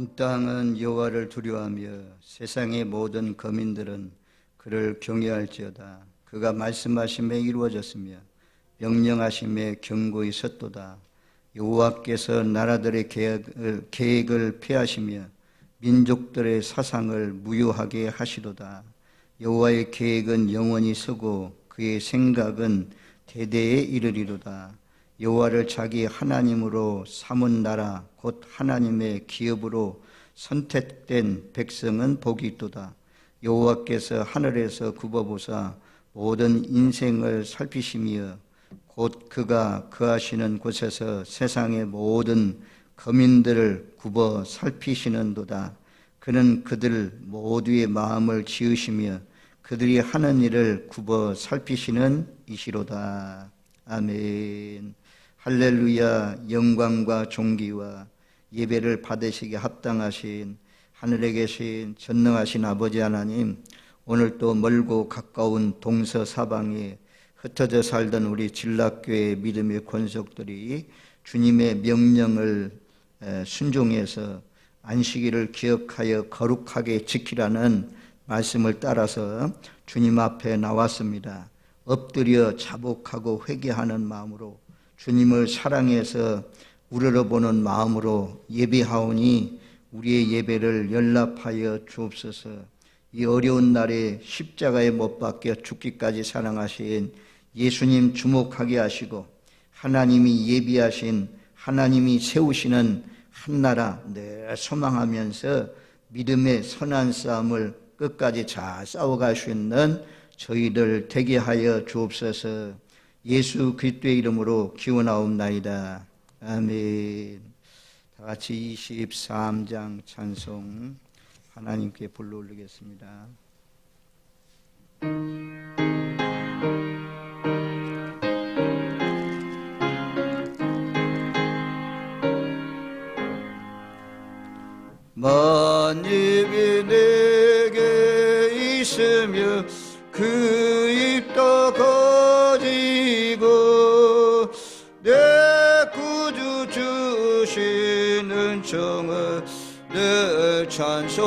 온 땅은 여호와를 두려워하며 세상의 모든 거민들은 그를 경외할지어다. 그가 말씀하심에 이루어졌으며 명령하심에 견고히 섰도다. 여호와께서 나라들의 계획을 폐하시며 민족들의 사상을 무효하게 하시도다. 여호와의 계획은 영원히 서고 그의 생각은 대대에 이르리로다. 여호와를 자기 하나님으로 삼은 나라 곧 하나님의 기업으로 선택된 백성은 복이 있도다. 여호와께서 하늘에서 굽어보사 모든 인생을 살피시며 곧 그가 거하시는 곳에서 세상의 모든 거민들을 굽어 살피시는도다. 그는 그들 모두의 마음을 지으시며 그들이 하는 일을 굽어 살피시는 이시로다. 아멘. 할렐루야. 영광과 존귀와 예배를 받으시기에 합당하신 하늘에 계신 전능하신 아버지 하나님, 오늘 또 멀고 가까운 동서사방에 흩어져 살던 우리 진락교회 믿음의 권속들이 주님의 명령을 순종해서 안식일을 기억하여 거룩하게 지키라는 말씀을 따라서 주님 앞에 나왔습니다. 엎드려 자복하고 회개하는 마음으로 주님을 사랑해서 우러러보는 마음으로 예배하오니 우리의 예배를 연락하여 주옵소서. 이 어려운 날에 십자가에 못 박혀 죽기까지 사랑하신 예수님 주목하게 하시고 하나님이 예비하신 하나님이 세우시는 한나라 늘 소망하면서 믿음의 선한 싸움을 끝까지 잘 싸워갈 수 있는 저희들 되게 하여 주옵소서. 예수 그리스도의 이름으로 기원하옵나이다. 아멘. 다 같이 23장 찬송 하나님께 불러 올리겠습니다. 만입이 내게 있으며 그 입도 거지고 내 구주 주시는 정을 늘 찬송하겠네.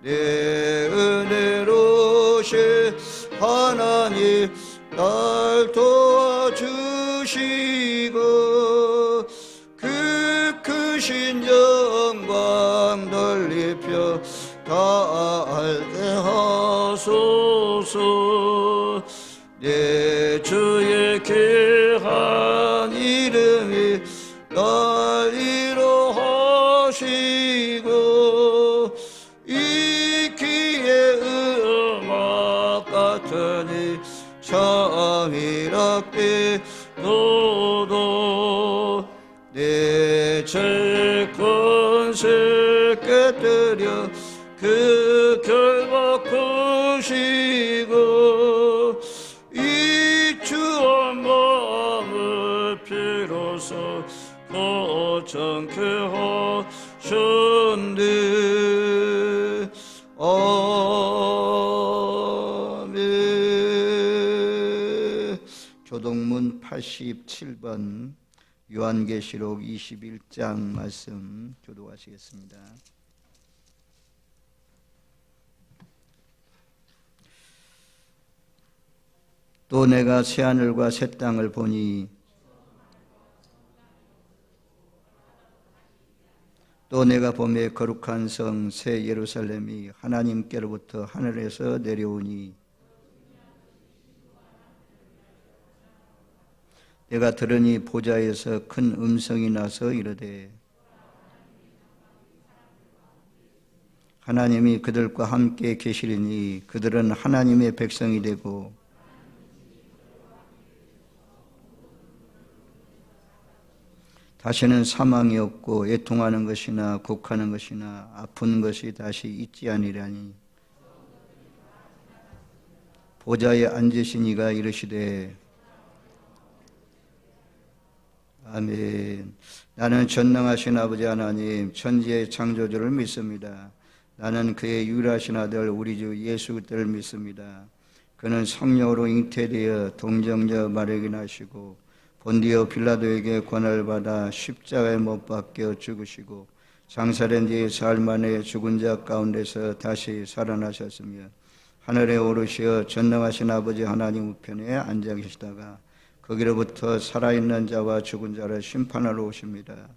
내 은혜로신 하나님 날 도와주시고 그 크신 영광 널리 펴 다 알게 하소서. 내 주의 귀한 이름이 날 위로하시고 이 귀의 음악 같으니 참이랍게 너도 내 죄 권세 깨뜨려 그 결박 크시고 이 주한 마음을 비로소 거창케 하셨네. 아멘. 조동문 87번 요한계시록 21장 말씀 교독하시겠습니다. 또 내가 새하늘과 새 땅을 보니 또 내가 보매 거룩한 성 새 예루살렘이 하나님께로부터 하늘에서 내려오니 내가 들으니 보좌에서 큰 음성이 나서 이르되 하나님이 그들과 함께 계시리니 그들은 하나님의 백성이 되고 다시는 사망이 없고 애통하는 것이나 곡하는 것이나 아픈 것이 다시 있지 아니라니. 보좌에 앉으신 이가 이르시되 아멘. 나는 전능하신 아버지 하나님 천지의 창조주를 믿습니다. 나는 그의 유일하신 아들 우리 주 예수 그리스도를 믿습니다. 그는 성령으로 잉태되어 동정녀 마리아에게 나시고 본디오 빌라도에게 권한을 받아 십자가에 못 박혀 죽으시고 장사된 뒤 사흘 만에 죽은 자 가운데서 다시 살아나셨으며 하늘에 오르시어 전능하신 아버지 하나님 우편에 앉아 계시다가 거기로부터 살아있는 자와 죽은 자를 심판하러 오십니다.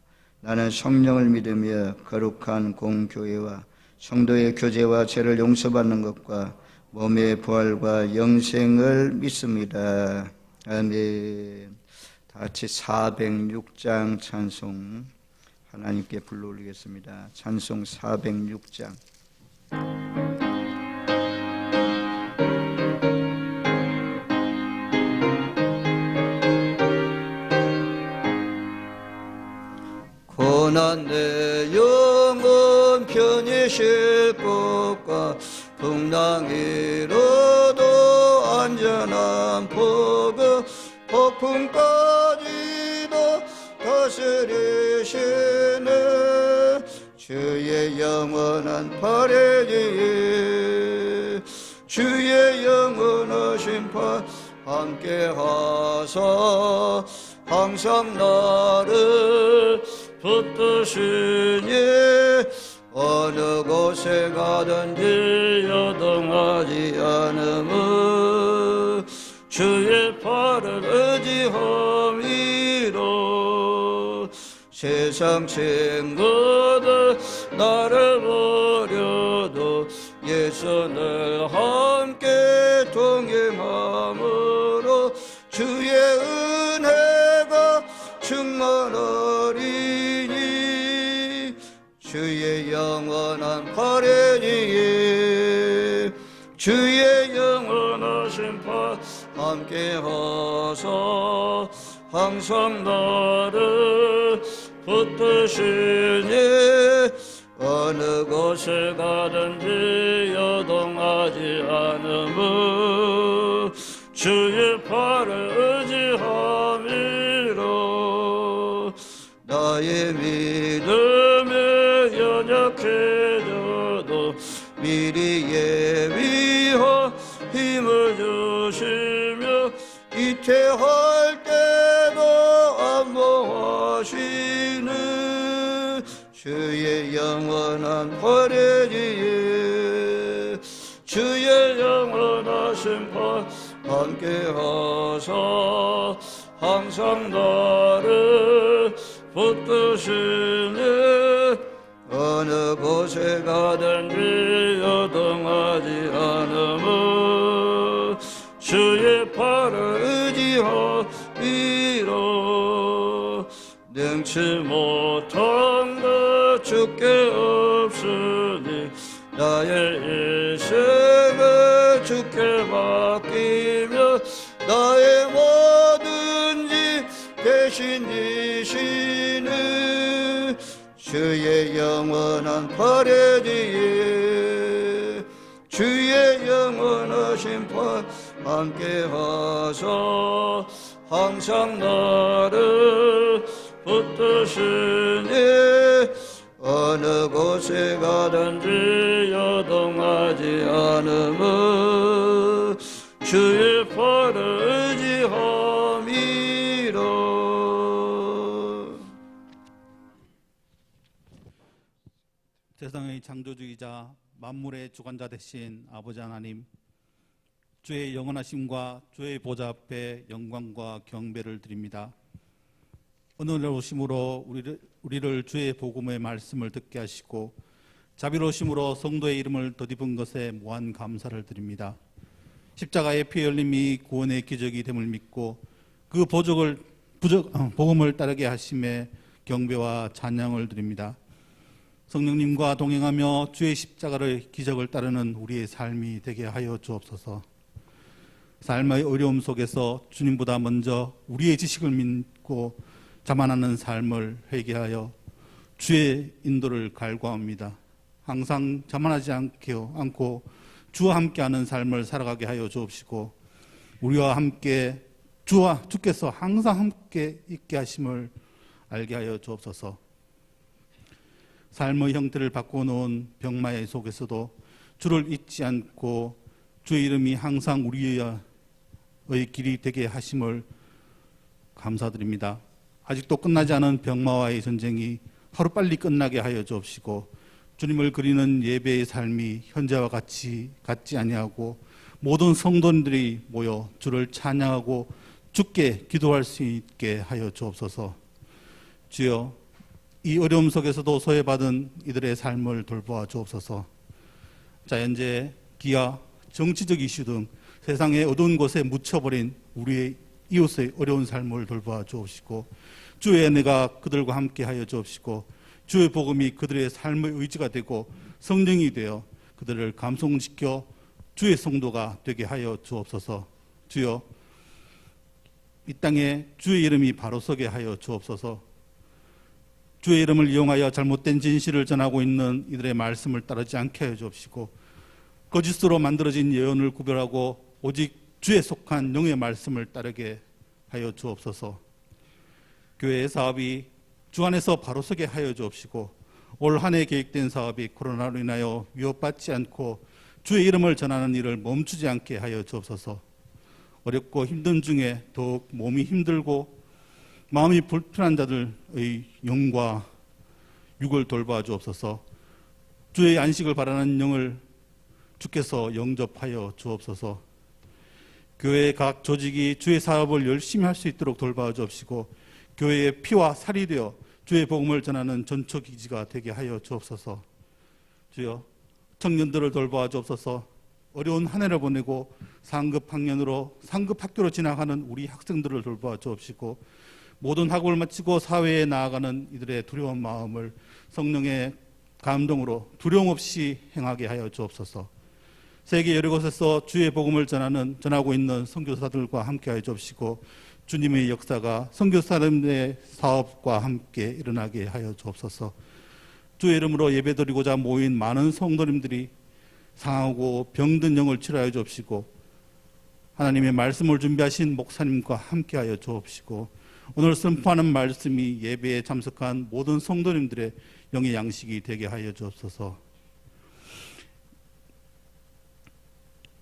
나는 성령을 믿으며 거룩한 공교회와 성도의 교제와 죄를 용서받는 것과 몸의 부활과 영생을 믿습니다. 아멘. 다 같이 406장 찬송 하나님께 불러 올리겠습니다. 찬송 406장. 고난 내 영혼 편히 쉴 곳과 풍랑이로도 안전한 포구 폭풍까지도 다스리시는 주의 영원한 발해지에 주의 영원하신 발 함께하사 항상 나를 붙드시니 어느 곳에 가든지 여동하지 않음은 주의 발을 의지함이로 세상 친구들 나를 버려도 예수 늘 함께 동행함으로 주의 은혜가 충만하리니 주의 영원한 발해지에 주의 영원하신 발 함께하사 항상 나를 붙드시니 어느 곳에 가든지 여동하지 않음은 주의 발을 의지함이로 나의 믿음에 연약해져도 미리 예비하 힘을 주시며 이태할 때도 안보하시는 주의 영원한 발해지에 주의 영원하신 발 함께하사 항상 나를 붙드시네 어느 곳에 가든지 여동하지 않음은 주의 발을 의지하리로 능치 못한 것 주께 없으니 나의 인생을 주께 맡기며 나의 뭐든지 대신 지시는 주의 영원한 발해지에 주의 영원하신 발 함께하사 항상 나를 붙드시니 어느 곳에 가든지 여동하지 않음은 주의 발을 의지함이로. 세상의 창조주이자 만물의 주관자 되신 아버지 하나님, 주의 영원하심과 주의 보좌 앞에 영광과 경배를 드립니다. 오늘 오심으로 우리를 주의 복음의 말씀을 듣게 하시고 자비로우심으로 성도의 이름을 덧입은 것에 무한 감사를 드립니다. 십자가의 피 흘림이 구원의 기적이 됨을 믿고 그 복음을 따르게 하심에 경배와 찬양을 드립니다. 성령님과 동행하며 주의 십자가의 기적을 따르는 우리의 삶이 되게 하여 주옵소서. 삶의 어려움 속에서 주님보다 먼저 우리의 지식을 믿고 자만하는 삶을 회개하여 주의 인도를 갈구합니다. 항상 자만하지 않고 주와 함께하는 삶을 살아가게 하여 주옵시고 우리와 함께 주께서 항상 함께 있게 하심을 알게 하여 주옵소서. 삶의 형태를 바꿔놓은 병마의 속에서도 주를 잊지 않고 주의 이름이 항상 우리의 길이 되게 하심을 감사드립니다. 아직도 끝나지 않은 병마와의 전쟁이 하루빨리 끝나게 하여 주옵시고 주님을 그리는 예배의 삶이 현재와 같지 아니하고 모든 성도들이 모여 주를 찬양하고 주께 기도할 수 있게 하여 주옵소서. 주여, 이 어려움 속에서도 소외받은 이들의 삶을 돌보아 주옵소서. 자연재해, 기아, 정치적 이슈 등 세상의 어두운 곳에 묻혀버린 우리의 이웃의 어려운 삶을 돌보아 주옵시고 주의 은혜가 그들과 함께 하여 주옵시고 주의 복음이 그들의 삶의 의지가 되고 성령이 되어 그들을 감동시켜 주의 성도가 되게 하여 주옵소서. 주여, 이 땅에 주의 이름이 바로 서게 하여 주옵소서. 주의 이름을 이용하여 잘못된 진실을 전하고 있는 이들의 말씀을 따르지 않게 하여 주옵시고 거짓으로 만들어진 예언을 구별하고 오직 주에 속한 영의 말씀을 따르게 하여 주옵소서. 교회의 사업이 주 안에서 바로 서게 하여 주옵시고 올 한 해 계획된 사업이 코로나로 인하여 위협받지 않고 주의 이름을 전하는 일을 멈추지 않게 하여 주옵소서. 어렵고 힘든 중에 더욱 몸이 힘들고 마음이 불편한 자들의 영과 육을 돌봐 주옵소서. 주의 안식을 바라는 영을 주께서 영접하여 주옵소서. 교회의 각 조직이 주의 사업을 열심히 할 수 있도록 돌봐 주옵시고 교회의 피와 살이 되어 주의 복음을 전하는 전초기지가 되게 하여 주옵소서. 주여, 청년들을 돌봐 주옵소서. 어려운 한 해를 보내고 상급 학교로 진학하는 우리 학생들을 돌봐 주옵시고 모든 학업을 마치고 사회에 나아가는 이들의 두려운 마음을 성령의 감동으로 두려움 없이 행하게 하여 주옵소서. 세계 여러 곳에서 주의 복음을 전하고 있는 선교사들과 함께 하여 주옵시고 주님의 역사가 선교사님의 사업과 함께 일어나게 하여 주옵소서. 주의 이름으로 예배드리고자 모인 많은 성도님들이 상하고 병든 영을 치료하여 주옵시고 하나님의 말씀을 준비하신 목사님과 함께 하여 주옵시고 오늘 선포하는 말씀이 예배에 참석한 모든 성도님들의 영의 양식이 되게 하여 주옵소서.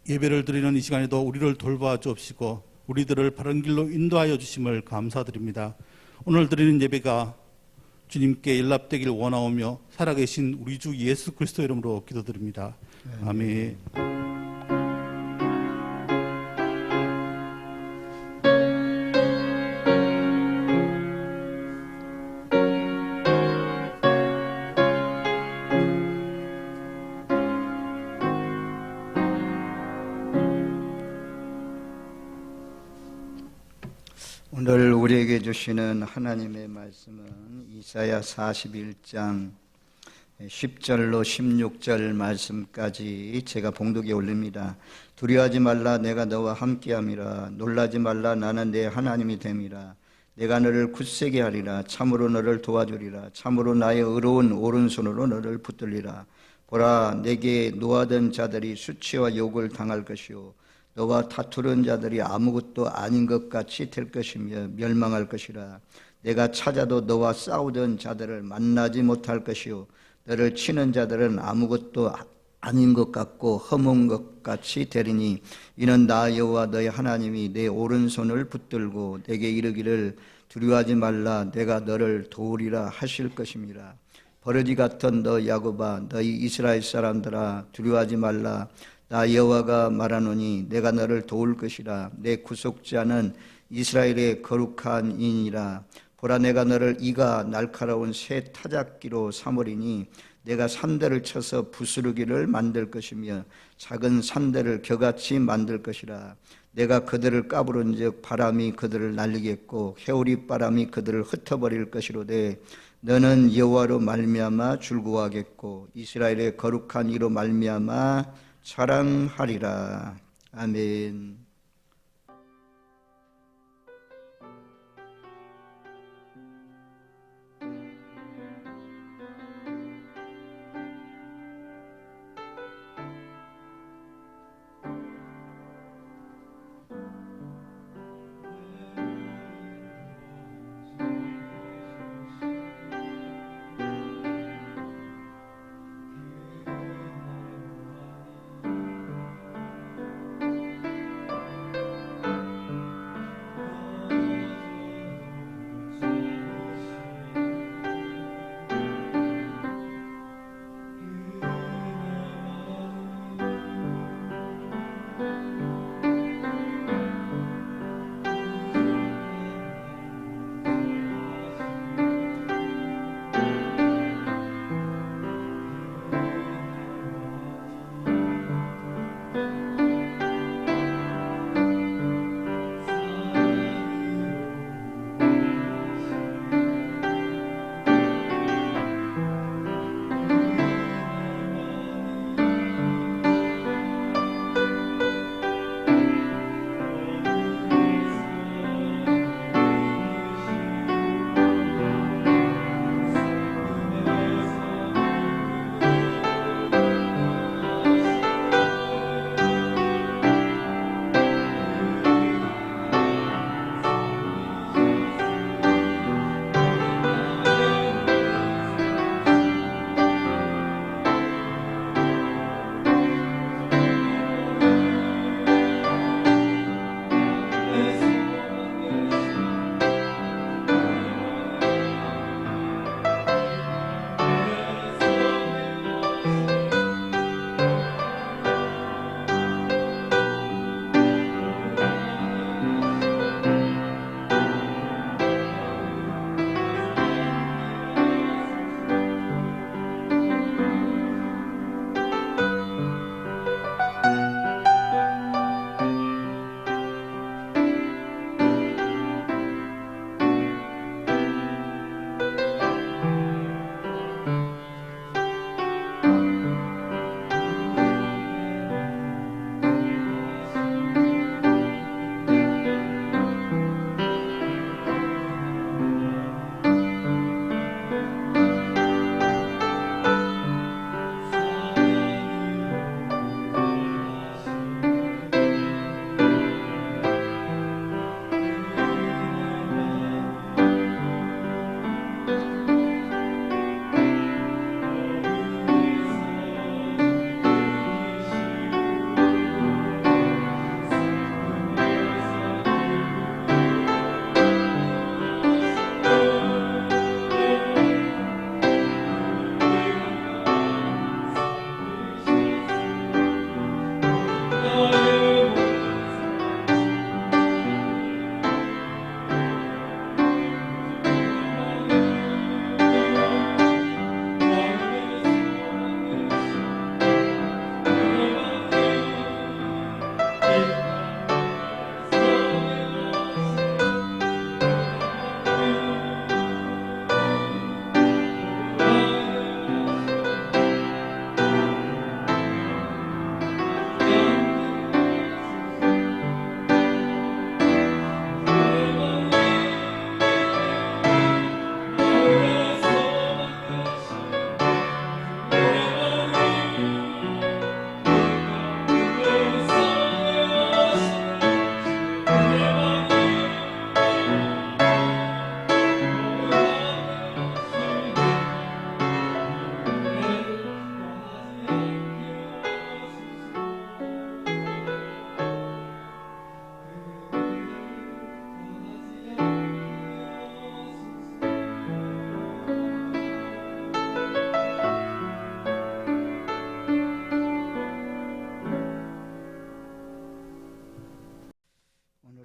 예배를 드리는 이 시간에도 우리를 돌봐 주옵시고 우리들을 바른 길로 인도하여 주심을 감사드립니다. 오늘 드리는 예배가 주님께 연락되길 원하오며 살아계신 우리 주 예수 그리스도 이름으로 기도드립니다. 아멘. 오늘 우리에게 주시는 하나님의 말씀은 이사야 41장 10절로 16절 말씀까지 제가 봉독에 올립니다. 두려워하지 말라, 내가 너와 함께함이라. 놀라지 말라, 나는 내 하나님이 됨이라. 내가 너를 굳세게 하리라. 참으로 너를 도와주리라. 참으로 나의 의로운 오른손으로 너를 붙들리라. 보라, 내게 노하던 자들이 수치와 욕을 당할 것이요 너와 다투는 자들이 아무것도 아닌 것 같이 될 것이며 멸망할 것이라. 내가 찾아도 너와 싸우던 자들을 만나지 못할 것이요 너를 치는 자들은 아무것도 아닌 것 같고 허문 것 같이 되리니 이는 나 여호와 너의 하나님이 내 오른손을 붙들고 내게 이르기를 두려워하지 말라, 내가 너를 도우리라 하실 것임이라. 버러지 같은 너 야곱아, 너희 이스라엘 사람들아, 두려워하지 말라. 나 여호와가 말하노니 내가 너를 도울 것이라. 내 구속자는 이스라엘의 거룩한 이니라. 보라, 내가 너를 이가 날카로운 새 타작기로 삼으리니 내가 산들을 쳐서 부스러기를 만들 것이며 작은 산들을 겨같이 만들 것이라. 내가 그들을 까부른즉 바람이 그들을 날리겠고 해오리 바람이 그들을 흩어버릴 것이로되 너는 여호와로 말미암아 즐거워하겠고 이스라엘의 거룩한 이로 말미암아 자랑하리라. 아멘.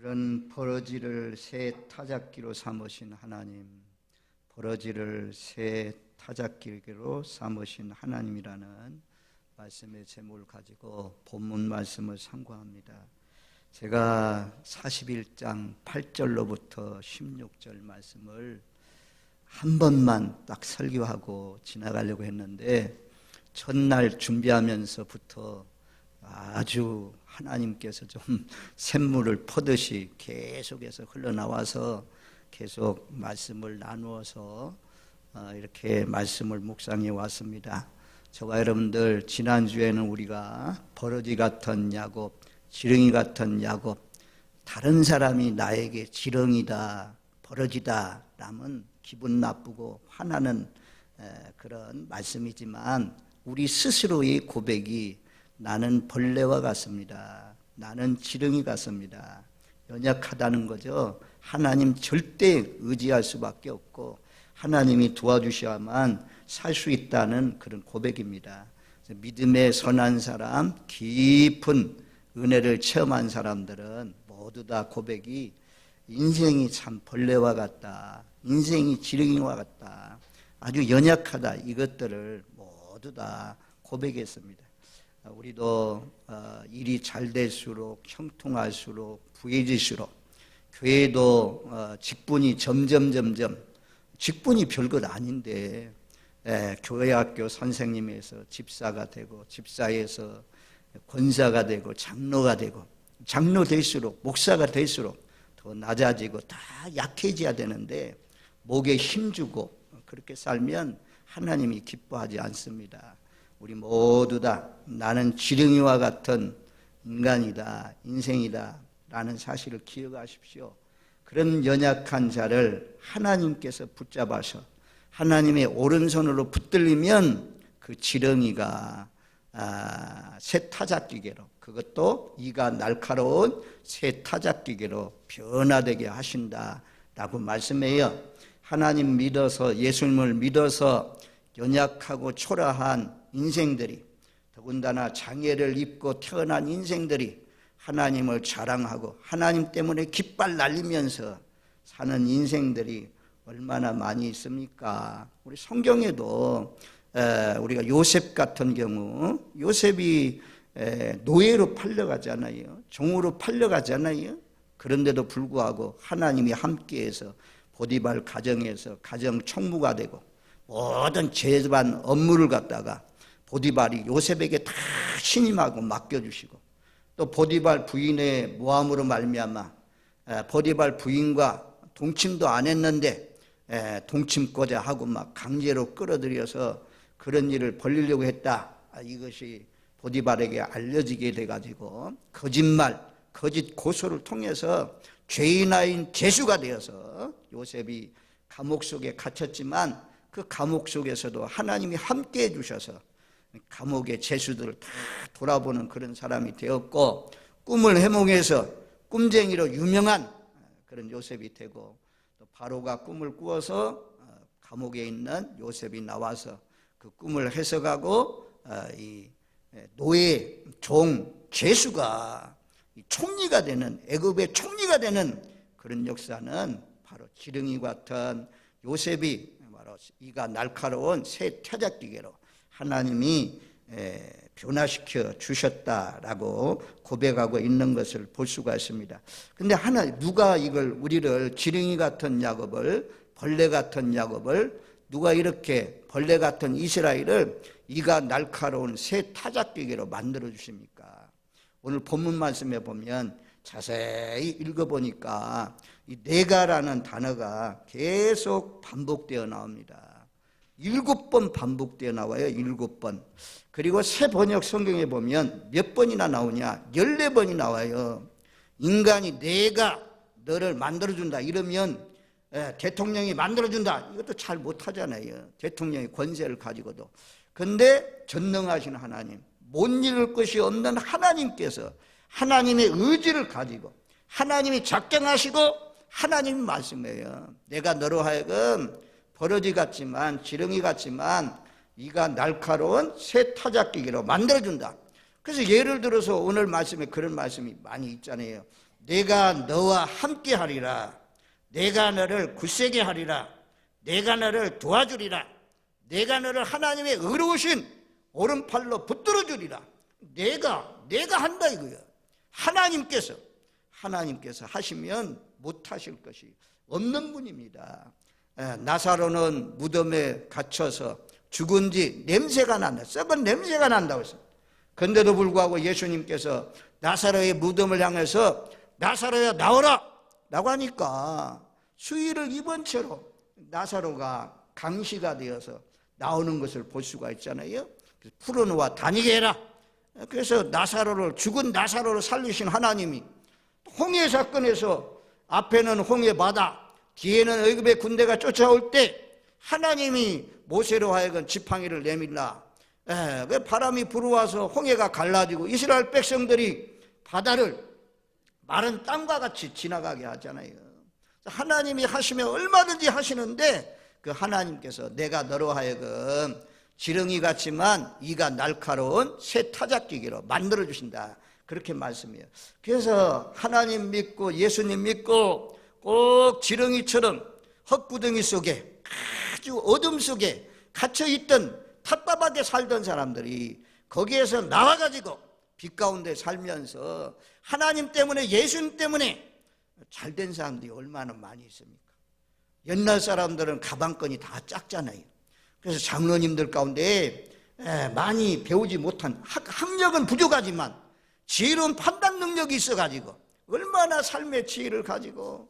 그런 버러지를 새 타작기로 삼으신 하나님, 버러지를 새 타작기로 삼으신 하나님이라는 말씀의 제목을 가지고 본문 말씀을 상고합니다. 제가 41장 8절로부터 16절 말씀을 한 번만 딱 설교하고 지나가려고 했는데 첫날 준비하면서부터 아주 하나님께서 좀 샘물을 퍼듯이 계속해서 흘러나와서 계속 말씀을 나누어서 이렇게 말씀을 묵상해 왔습니다. 저와 여러분들 지난주에는 우리가 버러지 같은 야곱, 지렁이 같은 야곱, 다른 사람이 나에게 지렁이다, 버러지다 라면 기분 나쁘고 화나는 그런 말씀이지만 우리 스스로의 고백이 나는 벌레와 같습니다. 나는 지렁이 같습니다. 연약하다는 거죠. 하나님 절대 의지할 수밖에 없고 하나님이 도와주셔야만 살 수 있다는 그런 고백입니다. 믿음의 선한 사람, 깊은 은혜를 체험한 사람들은 모두 다 고백이 인생이 참 벌레와 같다. 인생이 지렁이와 같다. 아주 연약하다. 이것들을 모두 다 고백했습니다. 우리도 일이 잘 될수록 형통할수록 부해질수록 교회도 직분이 점점 직분이 별것 아닌데 교회 학교 선생님에서 집사가 되고 집사에서 권사가 되고 장로가 되고 장로 될수록 목사가 될수록 더 낮아지고 다 약해져야 되는데 목에 힘주고 그렇게 살면 하나님이 기뻐하지 않습니다. 우리 모두 다 나는 지렁이와 같은 인간이다, 인생이다 라는 사실을 기억하십시오. 그런 연약한 자를 하나님께서 붙잡아서 하나님의 오른손으로 붙들리면 그 지렁이가 새 타작기계로, 그것도 이가 날카로운 새 타작기계로 변화되게 하신다라고 말씀해요. 하나님 믿어서 예수님을 믿어서 연약하고 초라한 인생들이, 더군다나 장애를 입고 태어난 인생들이 하나님을 자랑하고 하나님 때문에 깃발 날리면서 사는 인생들이 얼마나 많이 있습니까? 우리 성경에도 우리가 요셉 같은 경우, 요셉이 노예로 팔려가잖아요. 종으로 팔려가잖아요. 그런데도 불구하고 하나님이 함께해서 보디발 가정에서 가정 총무가 되고 모든 재반 업무를 갖다가 보디발이 요셉에게 다 신임하고 맡겨주시고, 또 보디발 부인의 모함으로 말미암아 보디발 부인과 동침도 안 했는데 동침고자 하고 막 강제로 끌어들여서 그런 일을 벌리려고 했다. 이것이 보디발에게 알려지게 돼가지고 거짓말, 거짓 고소를 통해서 죄인아인 죄수가 되어서 요셉이 감옥 속에 갇혔지만 그 감옥 속에서도 하나님이 함께해 주셔서 감옥의 죄수들을 다 돌아보는 그런 사람이 되었고, 꿈을 해몽해서 꿈쟁이로 유명한 그런 요셉이 되고, 또 바로가 꿈을 꾸어서 감옥에 있는 요셉이 나와서 그 꿈을 해석하고 이 노예, 종, 죄수가 총리가 되는, 애굽의 총리가 되는 그런 역사는 바로 지렁이 같은 요셉이 바로 이가 날카로운 새 타작기계로 하나님이 변화시켜 주셨다라고 고백하고 있는 것을 볼 수가 있습니다. 근데 누가 이걸, 우리를 지렁이 같은 야곱을, 벌레 같은 야곱을, 누가 이렇게 벌레 같은 이스라엘을 이가 날카로운 새 타작기계로 만들어 주십니까? 오늘 본문 말씀에 보면 자세히 읽어보니까 이 내가라는 단어가 계속 반복되어 나옵니다. 7번 반복되어 나와요. 7번. 그리고 새 번역 성경에 보면 몇 번이나 나오냐? 14번이 나와요. 인간이 내가 너를 만들어준다 이러면 대통령이 만들어준다 이것도 잘 못하잖아요. 대통령이 권세를 가지고도. 근데 전능하신 하나님, 못 이룰 것이 없는 하나님께서 하나님의 의지를 가지고 하나님이 작정하시고 하나님이 말씀해요. 내가 너로 하여금 버러지 같지만, 지렁이 같지만 이가 날카로운 새 타작기계로 만들어준다. 그래서 예를 들어서 오늘 말씀에 그런 말씀이 많이 있잖아요. 내가 너와 함께 하리라. 내가 너를 굳세게 하리라. 내가 너를 도와주리라. 내가 너를 하나님의 의로우신 오른팔로 붙들어 주리라. 내가 한다 이거예요. 하나님께서 하시면 못하실 것이 없는 분입니다. 나사로는 무덤에 갇혀서 죽은 지 냄새가 난다. 썩은 냄새가 난다고 했어요. 그런데도 불구하고 예수님께서 나사로의 무덤을 향해서 나사로야 나오라 라고 하니까 수의를 입은 채로 나사로가 강시가 되어서 나오는 것을 볼 수가 있잖아요. 풀어놓아 다니게 해라. 그래서 죽은 나사로를 살리신 하나님이 홍해 사건에서 앞에는 홍해 바다, 뒤에는 애굽의 군대가 쫓아올 때 하나님이 모세로 하여금 지팡이를 내밀라. 그 바람이 불어와서 홍해가 갈라지고 이스라엘 백성들이 바다를 마른 땅과 같이 지나가게 하잖아요. 하나님이 하시면 얼마든지 하시는데 그 하나님께서 내가 너로 하여금 지렁이 같지만 이가 날카로운 새 타작기기로 만들어 주신다. 그렇게 말씀해요. 그래서 하나님 믿고 예수님 믿고 꼭 지렁이처럼 헛구덩이 속에 아주 어둠 속에 갇혀있던 답답하게 살던 사람들이 거기에서 나와가지고 빛 가운데 살면서 하나님 때문에 예수님 때문에 잘된 사람들이 얼마나 많이 있습니까? 옛날 사람들은 가방끈이 다 작잖아요. 그래서 장로님들 가운데 많이 배우지 못한 학력은 부족하지만 지혜로운 판단 능력이 있어가지고 얼마나 삶의 지혜를 가지고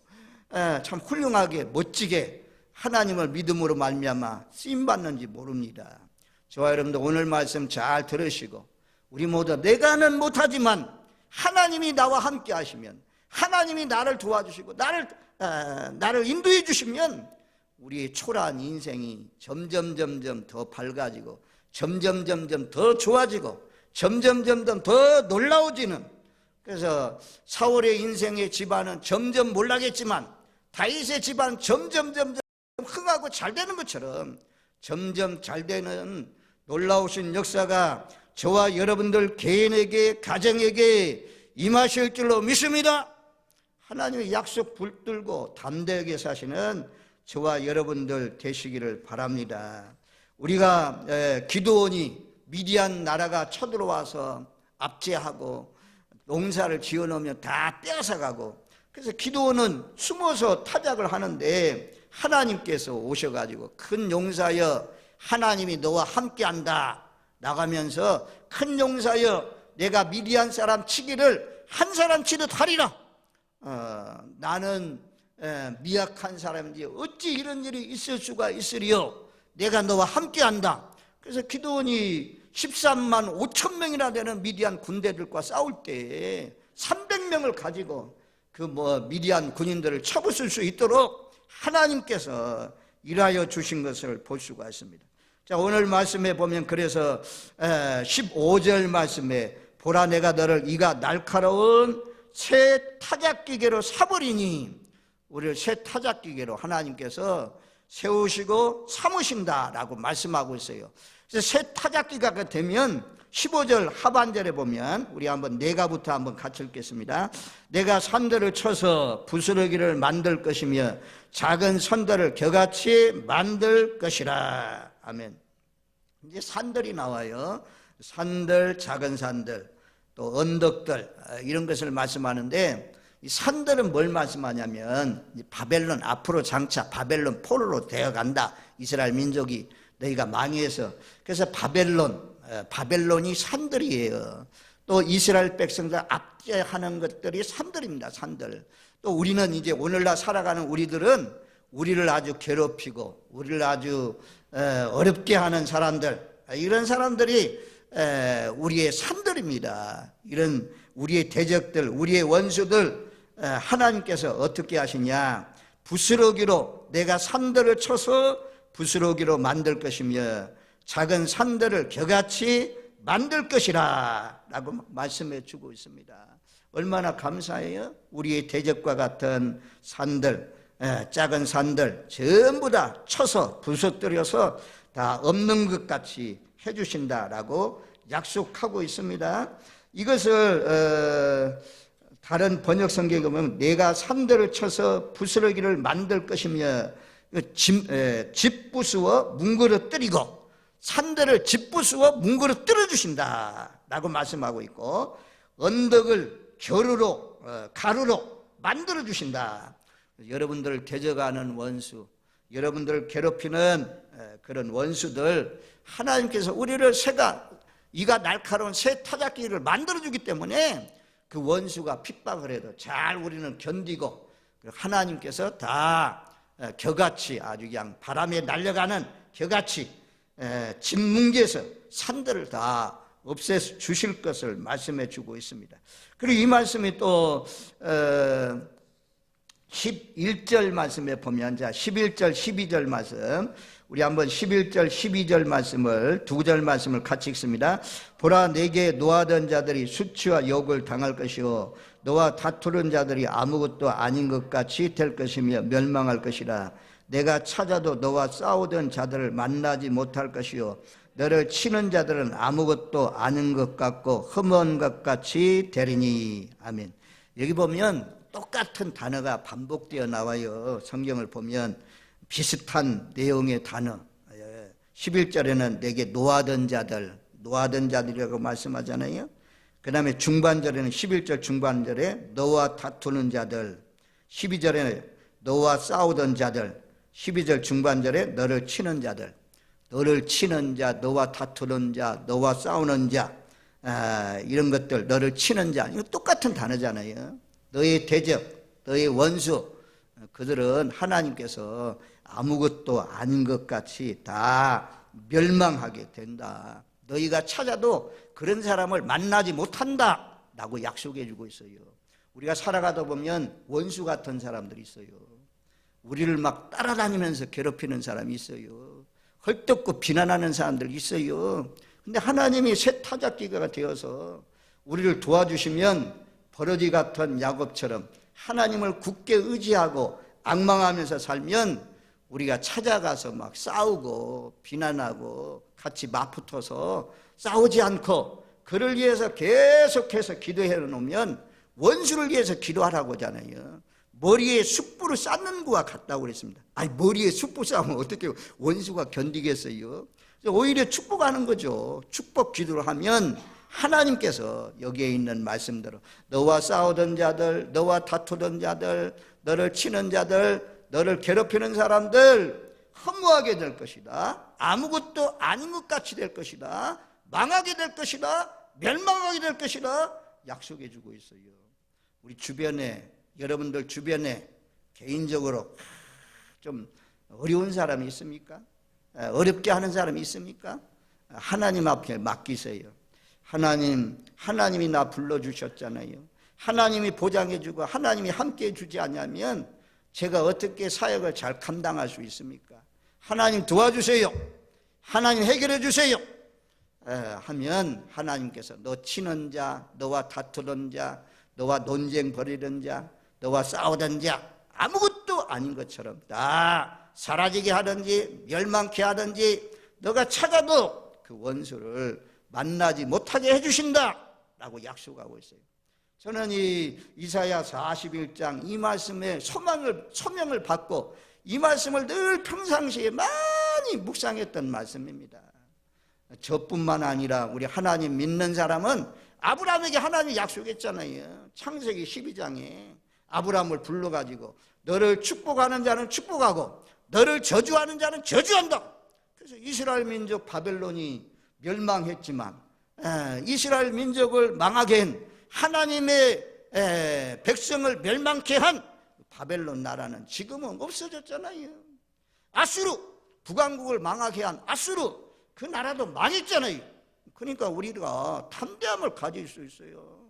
참 훌륭하게 멋지게 하나님을 믿음으로 말미암아 쓰임받는지 모릅니다. 저와 여러분들 오늘 말씀 잘 들으시고 우리 모두 내가는 못하지만 하나님이 나와 함께 하시면 하나님이 나를 도와주시고 나를 인도해 주시면 우리의 초라한 인생이 점점 더 밝아지고 점점 더 좋아지고 점점 더 놀라워지는, 그래서 사울의 인생의 집안은 점점 몰락했지만 다윗의 집안은 점점 흥하고 잘 되는 것처럼 점점 잘 되는 놀라우신 역사가 저와 여러분들 개인에게 가정에게 임하실 줄로 믿습니다. 하나님의 약속 붙들고 담대하게 사시는 저와 여러분들 되시기를 바랍니다. 우리가 기드온이 미디안 나라가 쳐들어와서 압제하고 농사를 지어놓으면 다 빼앗아가고, 그래서 기드온은 숨어서 타작을 하는데 하나님께서 오셔가지고 큰 용사여 하나님이 너와 함께한다 나가면서 큰 용사여 내가 미디안 사람 치기를 한 사람 치듯 하리라. 나는 미약한 사람인지 어찌 이런 일이 있을 수가 있으리요. 내가 너와 함께한다. 그래서 기드온이 13만 5천 명이나 되는 미디안 군대들과 싸울 때 300명을 가지고 미디안 군인들을 쳐부술 수 있도록 하나님께서 일하여 주신 것을 볼 수가 있습니다. 자, 오늘 말씀에 보면 그래서 15절 말씀에 보라 내가 너를 이가 날카로운 새 타작기계로 사버리니, 우리를 새 타작기계로 하나님께서 세우시고 삼으신다라고 말씀하고 있어요. 그래서 새 타작기가 되면 15절 하반절에 보면 우리 한번 내가부터 한번 같이 읽겠습니다. 내가 산들을 쳐서 부스러기를 만들 것이며 작은 선들을 겨같이 만들 것이라. 아멘. 이제 산들이 나와요. 산들, 작은 산들, 또 언덕들, 이런 것을 말씀하는데 이 산들은 뭘 말씀하냐면 바벨론, 앞으로 장차 바벨론 포로로 되어간다. 이스라엘 민족이 너희가 망해서. 그래서 바벨론이 산들이에요. 또 이스라엘 백성들 압제하는 것들이 산들입니다. 산들. 또 우리는 이제 오늘날 살아가는 우리들은 우리를 아주 괴롭히고 우리를 아주 어렵게 하는 사람들, 이런 사람들이 우리의 산들입니다. 이런 우리의 대적들, 우리의 원수들 하나님께서 어떻게 하시냐, 부스러기로 내가 산들을 쳐서 부스러기로 만들 것이며 작은 산들을 겨같이 만들 것이라 라고 말씀해 주고 있습니다. 얼마나 감사해요. 우리의 대적과 같은 산들, 작은 산들 전부 다 쳐서 부서뜨려서 다 없는 것 같이 해주신다라고 약속하고 있습니다. 이것을 다른 번역 성경에 보면 내가 산들을 쳐서 부스러기를 만들 것이며 집부수어 뭉그러뜨리고 산들을 집부수어 뭉그러뜨려 주신다 라고 말씀하고 있고 언덕을 가루로 만들어 주신다. 여러분들을 대적하는 원수, 여러분들을 괴롭히는 그런 원수들 하나님께서 우리를 이가 날카로운 새 타작기를 만들어주기 때문에 그 원수가 핍박을 해도 잘 우리는 견디고 하나님께서 다 겨같이 아주 그냥 바람에 날려가는 겨같이 진뭉개서 산들을 다 없애 주실 것을 말씀해 주고 있습니다. 그리고 이 말씀이 또 11절 말씀에 보면 11절 12절 말씀 우리 한번 11절 12절 말씀을 두 절 말씀을 같이 읽습니다. 보라 내게 노하던 자들이 수치와 욕을 당할 것이요 너와 다투는 자들이 아무것도 아닌 것 같이 될 것이며 멸망할 것이라. 내가 찾아도 너와 싸우던 자들을 만나지 못할 것이요 너를 치는 자들은 아무것도 아닌 것 같고 흠언 것 같이 되리니. 아멘. 여기 보면 똑같은 단어가 반복되어 나와요. 성경을 보면 비슷한 내용의 단어. 11절에는 내게 노하던 자들이라고 말씀하잖아요. 그 다음에 중반절에는 11절 중반절에 너와 다투는 자들, 12절에 너와 싸우던 자들, 12절 중반절에 너를 치는 자들. 너를 치는 자, 너와 다투는 자, 너와 싸우는 자, 이런 것들, 너를 치는 자, 이거 똑같은 단어잖아요. 너의 대적, 너의 원수, 그들은 하나님께서 아무것도 아닌 것 같이 다 멸망하게 된다. 너희가 찾아도 그런 사람을 만나지 못한다 라고 약속해 주고 있어요. 우리가 살아가다 보면 원수 같은 사람들이 있어요. 우리를 막 따라다니면서 괴롭히는 사람이 있어요. 헐떡고 비난하는 사람들이 있어요. 근데 하나님이 새 타작기가 되어서 우리를 도와주시면 버러지 같은 야곱처럼 하나님을 굳게 의지하고 앙망하면서 살면 우리가 찾아가서 막 싸우고 비난하고 같이 맞붙어서 싸우지 않고 그를 위해서 계속해서 기도해 놓으면 원수를 위해서 기도하라고 하잖아요. 머리에 숯불을 쌓는 것과 같다고 그랬습니다. 아니 머리에 숯불 쌓으면 어떻게 원수가 견디겠어요? 오히려 축복하는 거죠. 축복 기도를 하면 하나님께서 여기에 있는 말씀대로 너와 싸우던 자들, 너와 다투던 자들, 너를 치는 자들, 너를 괴롭히는 사람들 허무하게 될 것이다. 아무것도 아닌 것 같이 될 것이다. 망하게 될 것이다. 멸망하게 될 것이다. 약속해 주고 있어요. 우리 주변에, 여러분들 주변에 개인적으로 좀 어려운 사람이 있습니까? 어렵게 하는 사람이 있습니까? 하나님 앞에 맡기세요. 하나님이 나 불러주셨잖아요. 하나님이 보장해주고 하나님이 함께해 주지 않으면 제가 어떻게 사역을 잘 감당할 수 있습니까? 하나님 도와주세요. 하나님 해결해 주세요. 하면 하나님께서 너 치는 자, 너와 다투던 자, 너와 논쟁 벌이던 자, 너와 싸우던 자 아무것도 아닌 것처럼 다 사라지게 하든지 멸망케 하든지 너가 찾아도 그 원수를 만나지 못하게 해주신다 라고 약속하고 있어요. 저는 이 이사야 41장 이 말씀에 소명을 받고 이 말씀을 늘 평상시에 많이 묵상했던 말씀입니다. 저뿐만 아니라 우리 하나님 믿는 사람은 아브라함에게 하나님이 약속했잖아요. 창세기 12장에 아브라함을 불러가지고 너를 축복하는 자는 축복하고 너를 저주하는 자는 저주한다. 그래서 이스라엘 민족 바벨론이 멸망했지만 이스라엘 민족을 망하게 한 하나님의 백성을 멸망케 한 바벨론 나라는 지금은 없어졌잖아요. 아수르, 북왕국을 망하게 한 아수르 그 나라도 망했잖아요. 그러니까 우리가 담대함을 가질 수 있어요.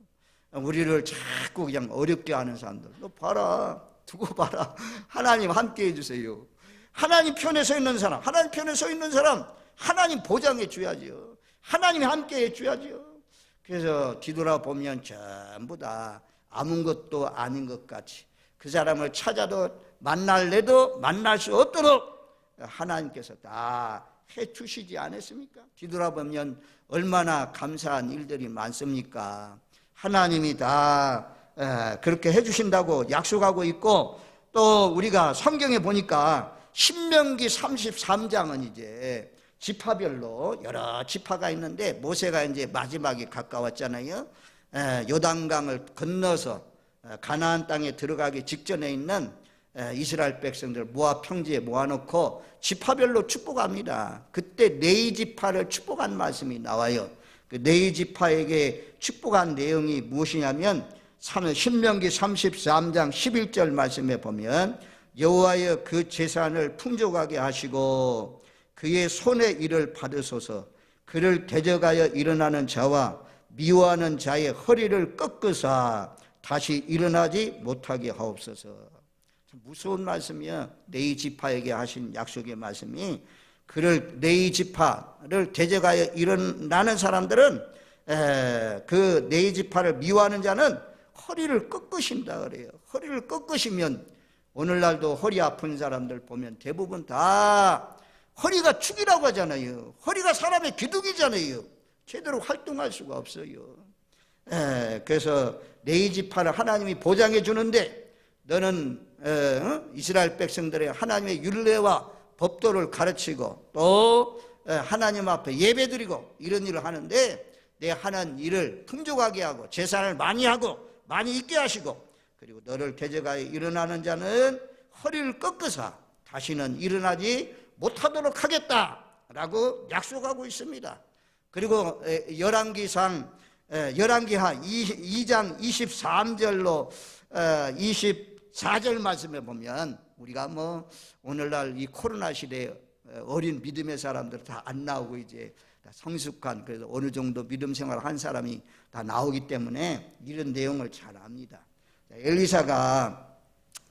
우리를 자꾸 그냥 어렵게 하는 사람들 너 봐라, 두고 봐라. 하나님 함께 해주세요. 하나님 편에 서 있는 사람, 하나님 편에 서 있는 사람 하나님 보장해 줘야죠. 하나님이 함께 해줘야죠. 그래서 뒤돌아보면 전부 다 아무것도 아닌 것 같이 그 사람을 찾아도 만날래도 만날 수 없도록 하나님께서 다 해주시지 않았습니까? 뒤돌아보면 얼마나 감사한 일들이 많습니까? 하나님이 다 그렇게 해주신다고 약속하고 있고, 또 우리가 성경에 보니까 신명기 33장은 이제 지파별로 여러 지파가 있는데, 모세가 이제 마지막에 가까웠잖아요. 요단강을 건너서 가나안 땅에 들어가기 직전에 있는 이스라엘 백성들 모압 평지에 모아놓고 지파별로 축복합니다. 그때 레위 지파를 축복한 말씀이 나와요. 그 레위 지파에게 축복한 내용이 무엇이냐면, 신명기 33장 11절 말씀에 보면, 여호와여 그 재산을 풍족하게 하시고 그의 손의 일을 받으소서. 그를 대적하여 일어나는 자와 미워하는 자의 허리를 꺾으사 다시 일어나지 못하게 하옵소서. 무서운 말씀이야. 레위 지파에게 하신 약속의 말씀이, 그를 레위 지파를 대적하여 일어나는 사람들은, 그 레위 지파를 미워하는 자는 허리를 꺾으신다 그래요. 허리를 꺾으시면, 오늘날도 허리 아픈 사람들 보면 대부분 다 허리가 축이라고 하잖아요. 허리가 사람의 기둥이잖아요. 제대로 활동할 수가 없어요. 그래서 레위 지파를 하나님이 보장해 주는데, 너는 이스라엘 백성들의 하나님의 율례와 법도를 가르치고 또 하나님 앞에 예배드리고 이런 일을 하는데, 내 하는 일을 풍족하게 하고 재산을 많이 하고 많이 있게 하시고, 그리고 너를 대적하여 일어나는 자는 허리를 꺾으사 다시는 일어나지 못하도록 하겠다라고 약속하고 있습니다. 그리고 열왕기하 2장 23절로 24절 말씀에 보면, 우리가 뭐 오늘날 이 코로나 시대에 어린 믿음의 사람들 다 안 나오고 이제 성숙한, 그래서 어느 정도 믿음 생활을 한 사람이 다 나오기 때문에 이런 내용을 잘 압니다. 엘리사가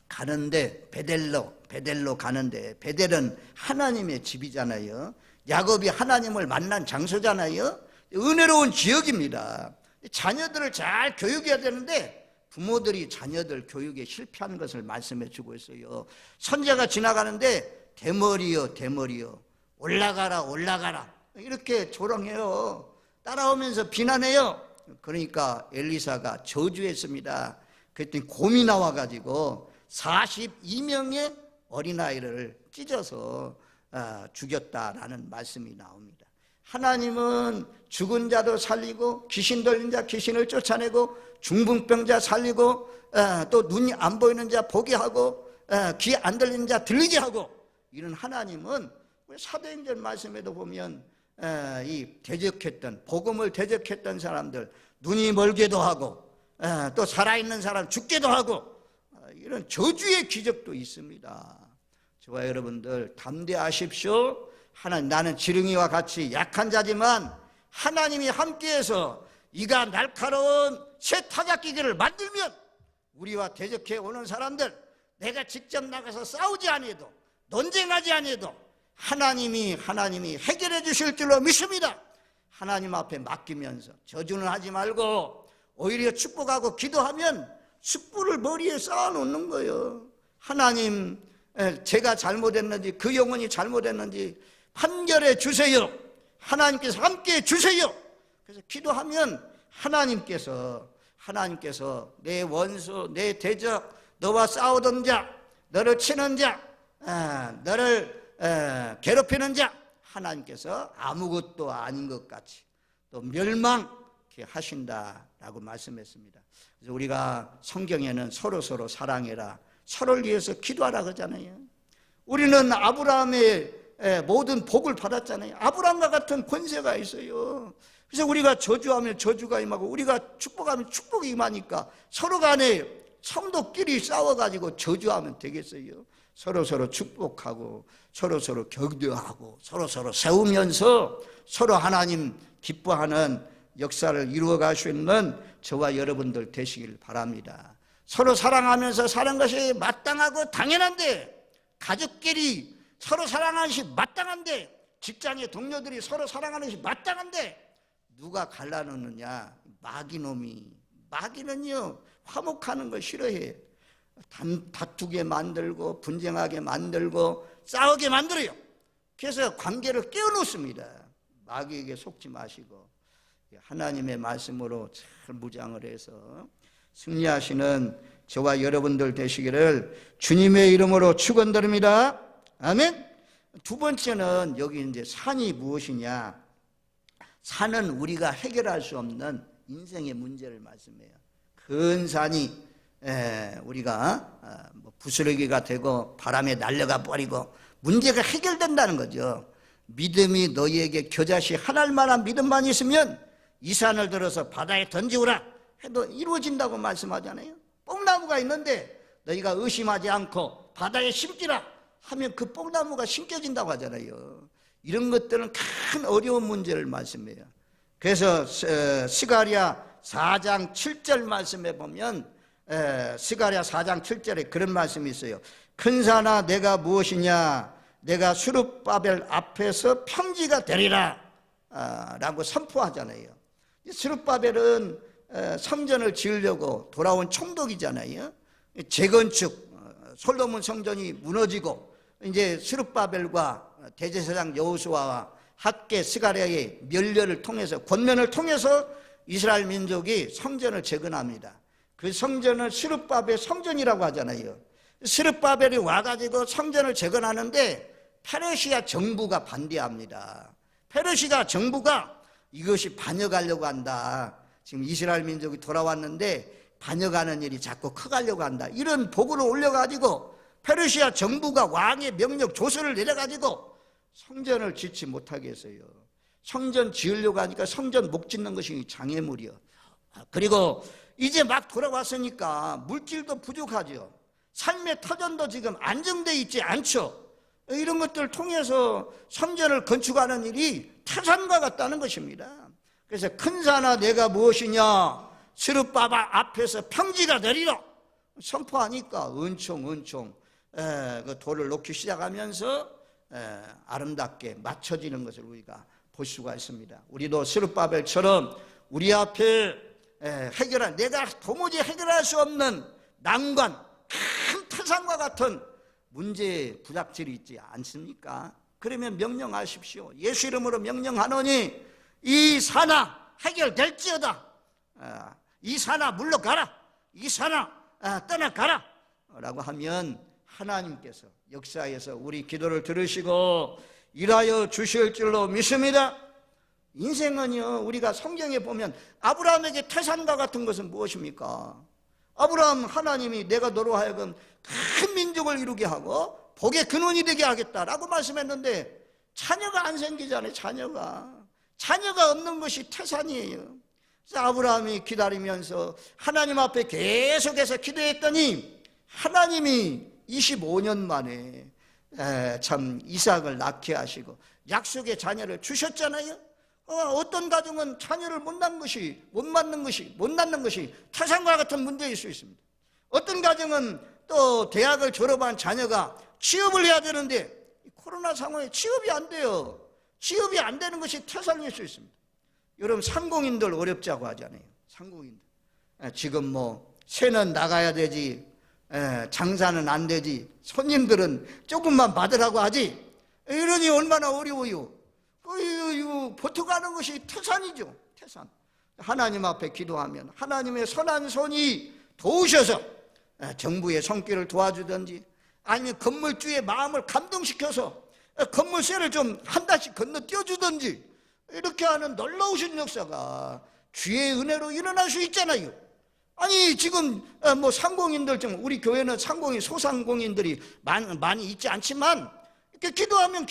가는데, 베델로 가는데, 베델은 하나님의 집이잖아요. 야곱이 하나님을 만난 장소잖아요. 은혜로운 지역입니다. 자녀들을 잘 교육해야 되는데 부모들이 자녀들 교육에 실패한 것을 말씀해 주고 있어요. 선지자가 지나가는데 대머리여 올라가라 이렇게 조롱해요. 따라오면서 비난해요. 그러니까 엘리사가 저주했습니다. 그랬더니 곰이 나와가지고 42명의 어린아이를 찢어서 죽였다라는 말씀이 나옵니다. 하나님은 죽은 자도 살리고, 귀신 들린 자 귀신을 쫓아내고, 중풍병자 살리고, 또 눈이 안 보이는 자 보게 하고, 귀 안 들리는 자 들리게 하고, 이런 하나님은 사도행전 말씀에도 보면 이 대적했던, 복음을 대적했던 사람들 눈이 멀게도 하고, 또 살아있는 사람 죽게도 하고, 이런 저주의 기적도 있습니다. 저와 여러분들 담대하십시오. 하나님, 나는 지렁이와 같이 약한 자지만 하나님이 함께해서 이가 날카로운 새 타작기계를 만들면 우리와 대적해 오는 사람들, 내가 직접 나가서 싸우지 아니해도, 논쟁하지 아니해도 하나님이 해결해 주실 줄로 믿습니다. 하나님 앞에 맡기면서 저주는 하지 말고 오히려 축복하고 기도하면 숯불을 머리에 쌓아놓는 거예요. 하나님, 제가 잘못했는지, 그 영혼이 잘못했는지 판결해 주세요. 하나님께서 함께해 주세요. 그래서 기도하면 하나님께서 내 원수, 내 대적, 너와 싸우던 자, 너를 치는 자, 너를 괴롭히는 자, 하나님께서 아무것도 아닌 것 같이 또 멸망케 하신다라고 말씀했습니다. 그래서 우리가 성경에는 서로 사랑해라, 서로를 위해서 기도하라 그러잖아요. 우리는 아브라함의 모든 복을 받았잖아요. 아브라함과 같은 권세가 있어요. 그래서 우리가 저주하면 저주가 임하고, 우리가 축복하면 축복이 임하니까 서로 간에 성도끼리 싸워가지고 저주하면 되겠어요. 서로 축복하고, 서로 격려하고, 서로 세우면서 서로 하나님 기뻐하는 역사를 이루어 갈 수 있는 저와 여러분들 되시길 바랍니다. 서로 사랑하면서 사는 것이 마땅하고 당연한데, 가족끼리 서로 사랑하는 것이 마땅한데, 직장의 동료들이 서로 사랑하는 것이 마땅한데 누가 갈라놓느냐? 마귀는요 화목하는 걸 싫어해. 다투게 만들고 분쟁하게 만들고 싸우게 만들어요. 그래서 관계를 깨어놓습니다. 마귀에게 속지 마시고 하나님의 말씀으로 잘 무장을 해서 승리하시는 저와 여러분들 되시기를 주님의 이름으로 축원드립니다. 아멘. 두 번째는 여기 이제 산이 무엇이냐? 산은 우리가 해결할 수 없는 인생의 문제를 말씀해요. 큰 산이 우리가 부스러기가 되고 바람에 날려가 버리고 문제가 해결된다는 거죠. 믿음이 너희에게 겨자씨 하나일 만한 믿음만 있으면 이 산을 들어서 바다에 던지오라 해도 이루어진다고 말씀하잖아요. 뽕나무가 있는데 너희가 의심하지 않고 바다에 심기라 하면 그 뽕나무가 심겨진다고 하잖아요. 이런 것들은 큰 어려운 문제를 말씀해요. 그래서 스가랴 4장 7절 말씀해 보면 스가랴 4장 7절에 그런 말씀이 있어요. 큰 산아 내가 무엇이냐? 내가 스룹바벨 앞에서 평지가 되리라 라고 선포하잖아요. 스룹바벨은 성전을 지으려고 돌아온 총독이잖아요. 재건축, 솔로몬 성전이 무너지고 이제 스룹바벨과 대제사장 여호수아와 학개 스가랴의 멸렬을 통해서 권면을 통해서 이스라엘 민족이 성전을 재건합니다. 그 성전을 스룹바벨 성전이라고 하잖아요. 스룹바벨이 와가지고 성전을 재건하는데 페르시아 정부가 반대합니다. 페르시아 정부가 이것이 반역하려고 한다. 지금 이스라엘 민족이 돌아왔는데 반역하는 일이 자꾸 커가려고 한다. 이런 보고를 올려가지고 페르시아 정부가 왕의 명령 조서를 내려가지고 성전을 짓지 못하게 했어요. 성전 지으려고 하니까 성전 못 짓는 것이 장애물이요. 그리고 이제 막 돌아왔으니까 물질도 부족하죠. 삶의 터전도 지금 안정되어 있지 않죠. 이런 것들을 통해서 성전을 건축하는 일이 태산과 같다는 것입니다. 그래서 큰 산아 내가 무엇이냐? 스룹바벨 앞에서 평지가 되리라 선포하니까 은총 그 돌을 놓기 시작하면서 아름답게 맞춰지는 것을 우리가 볼 수가 있습니다. 우리도 스룹바벨처럼 우리 앞에 내가 도무지 해결할 수 없는 난관, 큰 태산과 같은 문제에 부닥질이 있지 않습니까? 그러면 명령하십시오. 예수 이름으로 명령하노니 이 산아 해결될지어다. 이 산아 물러가라. 이 산아 떠나가라 라고 하면 하나님께서 역사에서 우리 기도를 들으시고 일하여 주실 줄로 믿습니다. 인생은요, 우리가 성경에 보면 아브라함에게 태산과 같은 것은 무엇입니까? 아브라함 하나님이 내가 너로 하여금 큰 민족을 이루게 하고 복의 근원이 되게 하겠다라고 말씀했는데 자녀가 안 생기잖아요. 자녀가 없는 것이 태산이에요. 그래서 아브라함이 기다리면서 하나님 앞에 계속해서 기도했더니 하나님이 25년 만에 참 이삭을 낳게 하시고 약속의 자녀를 주셨잖아요. 어떤 가정은 자녀를 못 낳는 것이 태산과 같은 문제일 수 있습니다. 어떤 가정은 또 대학을 졸업한 자녀가 취업을 해야 되는데 코로나 상황에 취업이 안 돼요. 취업이 안 되는 것이 태산일 수 있습니다. 여러분 상공인들 어렵다고 하잖아요. 상공인들 지금 새는 나가야 되지, 장사는 안 되지, 손님들은 조금만 받으라고 하지, 이러니 얼마나 어려워요. 이거 버텨가는 것이 태산이죠. 태산. 하나님 앞에 기도하면 하나님의 선한 손이 도우셔서 정부의 손길을 도와주든지 아니면 건물주의 마음을 감동시켜서 건물세를 좀 한 달씩 건너뛰어주든지 이렇게 하는 놀라우신 역사가 주의 은혜로 일어날 수 있잖아요. 아니 지금 상공인들 좀 우리 교회는 소상공인들이 많이 있지 않지만 이렇게 기도하면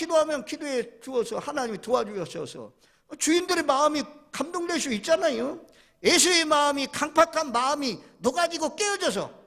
기도해 주어서 하나님이 도와주셔서 주인들의 마음이 감동될 수 있잖아요. 에서의 마음이 강팍한 마음이 녹아지고 깨어져서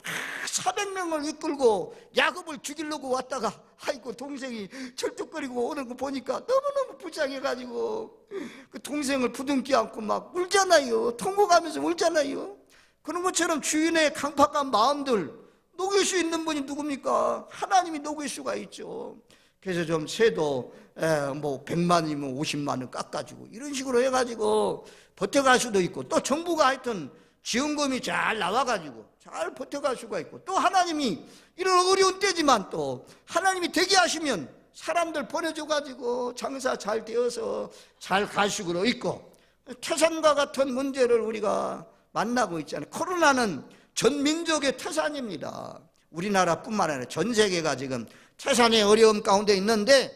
400명을 이끌고 야곱을 죽이려고 왔다가 아이고 동생이 철쭉거리고 오는 거 보니까 너무너무 불쌍해가지고 그 동생을 부둥켜 안고 막 울잖아요. 통곡하면서 울잖아요. 그런 것처럼 주인의 강팍한 마음들 녹일 수 있는 분이 누굽니까? 하나님이 녹일 수가 있죠. 그래서 좀 세도 100만이면 50만 원 깎아주고 이런 식으로 해가지고 버텨갈 수도 있고 또 정부가 하여튼 지원금이 잘 나와가지고 잘 버텨갈 수가 있고 또 하나님이 이런 어려운 때지만 또 하나님이 되게 하시면 사람들 보내줘가지고 장사 잘 되어서 잘 갈 수가 있고 태산과 같은 문제를 우리가 만나고 있잖아요. 코로나는 전 민족의 태산입니다. 우리나라뿐만 아니라 전 세계가 지금 태산의 어려움 가운데 있는데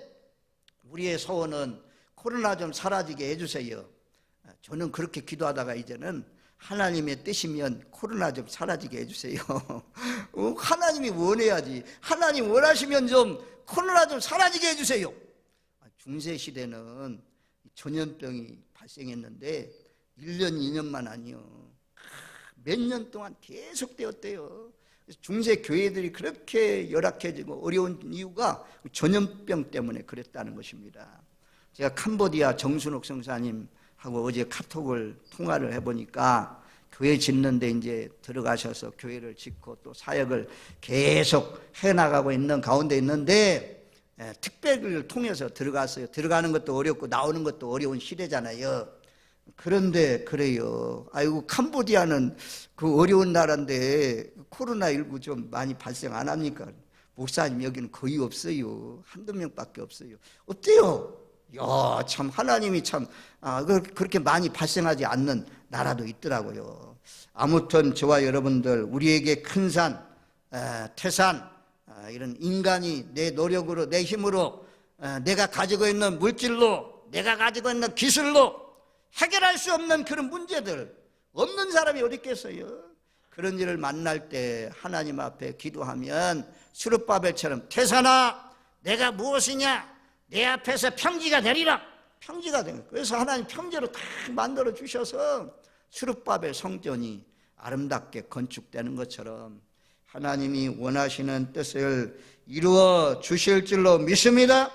우리의 소원은 코로나 좀 사라지게 해주세요. 저는 그렇게 기도하다가 이제는 하나님의 뜻이면 코로나 좀 사라지게 해주세요. 하나님이 원해야지. 하나님 원하시면 좀 코로나 좀 사라지게 해주세요. 중세시대는 전염병이 발생했는데 1년 2년만 아니요, 몇 년 동안 계속 되었대요. 중세 교회들이 그렇게 열악해지고 어려운 이유가 전염병 때문에 그랬다는 것입니다. 제가 캄보디아 정순옥 성사님하고 어제 카톡을 통화를 해보니까 교회 짓는데 이제 들어가셔서 교회를 짓고 또 사역을 계속 해나가고 있는 가운데 있는데 특별을 통해서 들어갔어요. 들어가는 것도 어렵고 나오는 것도 어려운 시대잖아요. 그런데 그래요. 아이고, 캄보디아는 그 어려운 나라인데 코로나19 좀 많이 발생 안 합니까? 목사님, 여기는 거의 없어요. 한두 명밖에 없어요. 어때요? 야, 참 하나님이 참 그렇게 많이 발생하지 않는 나라도 있더라고요. 아무튼 저와 여러분들, 우리에게 큰 산, 태산, 이런 인간이 내 노력으로, 내 힘으로, 내가 가지고 있는 물질로, 내가 가지고 있는 기술로 해결할 수 없는 그런 문제들, 없는 사람이 어디 있겠어요? 그런 일을 만날 때 하나님 앞에 기도하면 스룹바벨처럼 태산아, 내가 무엇이냐? 내 앞에서 평지가 되리라. 평지가 되는 거예요. 그래서 하나님 평지로 다 만들어 주셔서 스룹바벨 성전이 아름답게 건축되는 것처럼 하나님이 원하시는 뜻을 이루어 주실 줄로 믿습니다.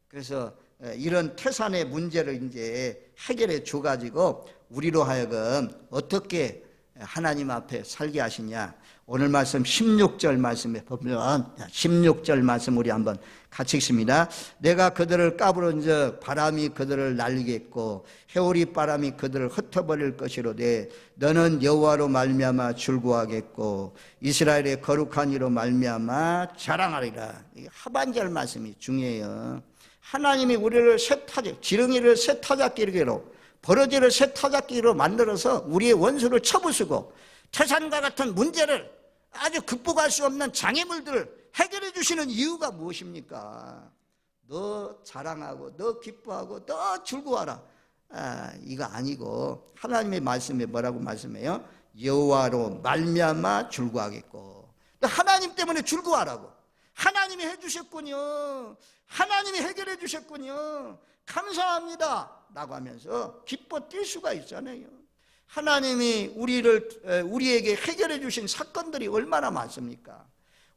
그래서 이런 태산의 문제를 이제 해결해 줘가지고 우리로 하여금 어떻게 하나님 앞에 살게 하시냐. 오늘 말씀 16절 말씀에 보면 16절 말씀 우리 한번 같이 읽습니다. 내가 그들을 까부른즉 바람이 그들을 날리겠고 해오리 바람이 그들을 흩어버릴 것이로되 너는 여호와로 말미암아 즐거워하겠고 이스라엘의 거룩한 이로 말미암아 자랑하리라. 하반절 말씀이 중요해요. 하나님이 우리를 새 타작, 지렁이를 새 타작기로, 버러지를 새 타작기로 만들어서 우리의 원수를 쳐부수고 태산과 같은 문제를, 아주 극복할 수 없는 장애물들을 해결해 주시는 이유가 무엇입니까? 너 자랑하고 너 기뻐하고 너 즐거워하라, 이거 아니고 하나님의 말씀에 뭐라고 말씀해요? 여호와로 말미암아 즐거워하겠고. 하나님 때문에 즐거워하라고. 하나님이 해주셨군요. 하나님이 해결해 주셨군요. 감사합니다 라고 하면서 기뻐 뛸 수가 있잖아요. 하나님이 우리에게 해결해 주신 사건들이 얼마나 많습니까?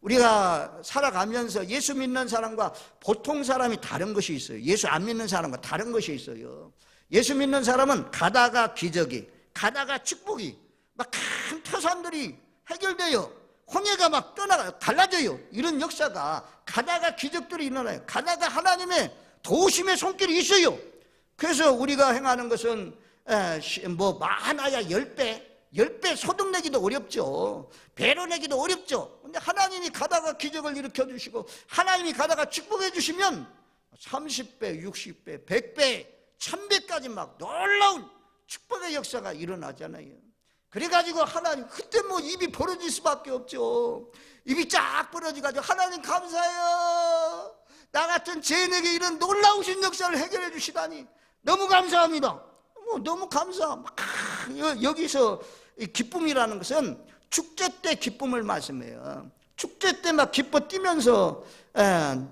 우리가 살아가면서 예수 믿는 사람과 보통 사람이 다른 것이 있어요. 예수 안 믿는 사람과 다른 것이 있어요. 예수 믿는 사람은 가다가 기적이, 가다가 축복이, 막 큰 태산들이 해결돼요. 홍해가 막 떠나가요. 갈라져요. 이런 역사가, 가다가 기적들이 일어나요. 가다가 하나님의 도우심의 손길이 있어요. 그래서 우리가 행하는 것은 뭐 많아야 10배 소득 내기도 어렵죠. 배로 내기도 어렵죠. 근데 하나님이 가다가 기적을 일으켜 주시고 하나님이 가다가 축복해 주시면 30배, 60배, 100배, 1000배까지 막 놀라운 축복의 역사가 일어나잖아요. 그래가지고 하나님, 그때 뭐 입이 벌어질 수밖에 없죠. 입이 쫙 벌어져가지고 하나님 감사해요. 나 같은 죄인에게 이런 놀라우신 역사를 해결해 주시다니 너무 감사합니다. 뭐 너무 감사. 여기서 기쁨이라는 것은 축제 때 기쁨을 말씀해요. 축제 때 막 기뻐 뛰면서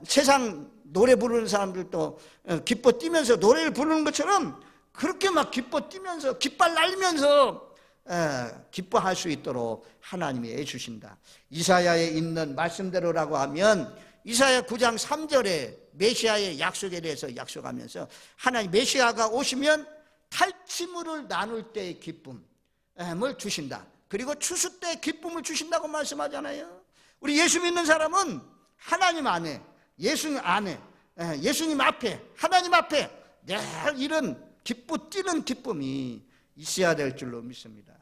세상 노래 부르는 사람들도 기뻐 뛰면서 노래를 부르는 것처럼 그렇게 막 기뻐 뛰면서 깃발 날리면서 기뻐할 수 있도록 하나님이 해주신다. 이사야에 있는 말씀대로라고 하면 이사야 9장 3절에 메시아의 약속에 대해서 약속하면서 하나님 메시아가 오시면 탈취물을 나눌 때의 기쁨을 주신다. 그리고 추수 때 기쁨을 주신다고 말씀하잖아요. 우리 예수 믿는 사람은 하나님 안에, 예수님 안에, 예수님 앞에, 하나님 앞에 늘 이런 기뻐 뛰는 기쁨이 있어야 될 줄로 믿습니다.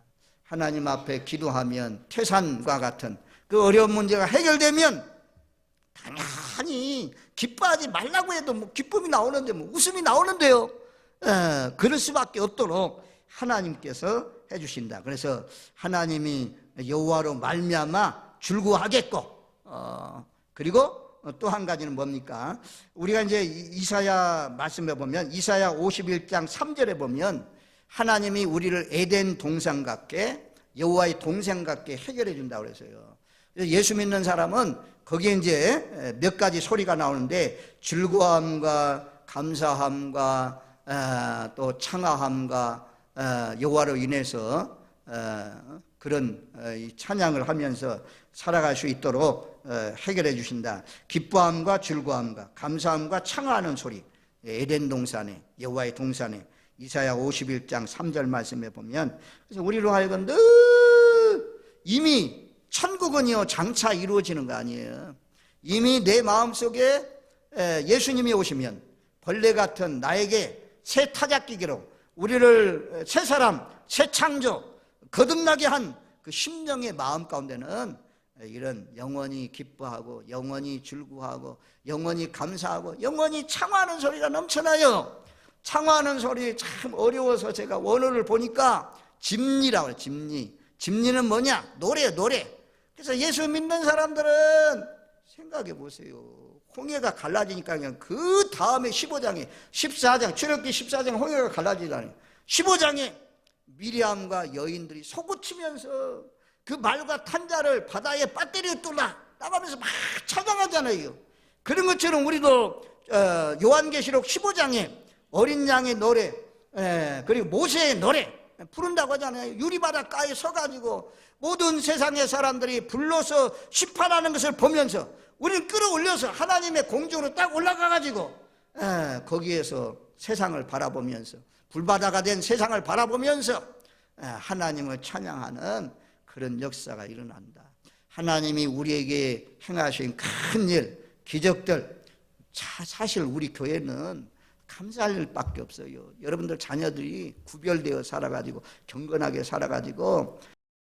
하나님 앞에 기도하면 태산과 같은 그 어려운 문제가 해결되면 당연히 기뻐하지 말라고 해도 뭐 기쁨이 나오는데, 뭐 웃음이 나오는데요. 그럴 수밖에 없도록 하나님께서 주신다. 그래서 하나님이 여호와로 말미암아 줄구하겠고, 그리고 또 한 가지는 뭡니까? 우리가 이제 이사야 말씀에 보면, 이사야 51장 3절에 보면 하나님이 우리를 에덴 동산 같게, 여호와의 동생 같게 해결해 준다고 그랬어요. 예수 믿는 사람은 거기에 이제 몇 가지 소리가 나오는데, 즐거움과 감사함과 또 창화함과 여호와로 인해서 그런 찬양을 하면서 살아갈 수 있도록 해결해 주신다. 기뻐함과 즐거움과 감사함과 창화하는 소리, 에덴 동산에, 여호와의 동산에, 이사야 51장 3절 말씀에 보면, 그래서 우리로 하여금 늘 이미 천국은요 장차 이루어지는 거 아니에요. 이미 내 마음속에 예수님이 오시면 벌레 같은 나에게 새 타작기계로 우리를 새 사람, 새 창조, 거듭나게 한 그 심령의 마음 가운데는 이런 영원히 기뻐하고 영원히 즐거워하고 영원히 감사하고 영원히 창화하는 소리가 넘쳐나요. 창화하는 소리 참 어려워서 제가 원어를 보니까 집리라고 해요. 집리. 집리는 뭐냐? 노래. 그래서 예수 믿는 사람들은 생각해 보세요. 홍해가 갈라지니까 그냥 그 다음에 15장에 14장, 출애굽기 14장 홍해가 갈라지잖아요. 15장에 미리암과 여인들이 소고치면서 그 말과 탄자를 바다에 빠뜨려 뚫라 나가면서 막 찬양하잖아요. 그런 것처럼 우리도 요한계시록 15장에 어린 양의 노래, 그리고 모세의 노래 부른다고 하잖아요. 유리바닷가에 서가지고 모든 세상의 사람들이 불러서 심판하는 것을 보면서 우리는 끌어올려서 하나님의 공중으로 딱 올라가가지고 거기에서 세상을 바라보면서, 불바다가 된 세상을 바라보면서 하나님을 찬양하는 그런 역사가 일어난다. 하나님이 우리에게 행하신 큰 일, 기적들, 사실 우리 교회는 감사할 일밖에 없어요. 여러분들 자녀들이 구별되어 살아가지고 경건하게 살아가지고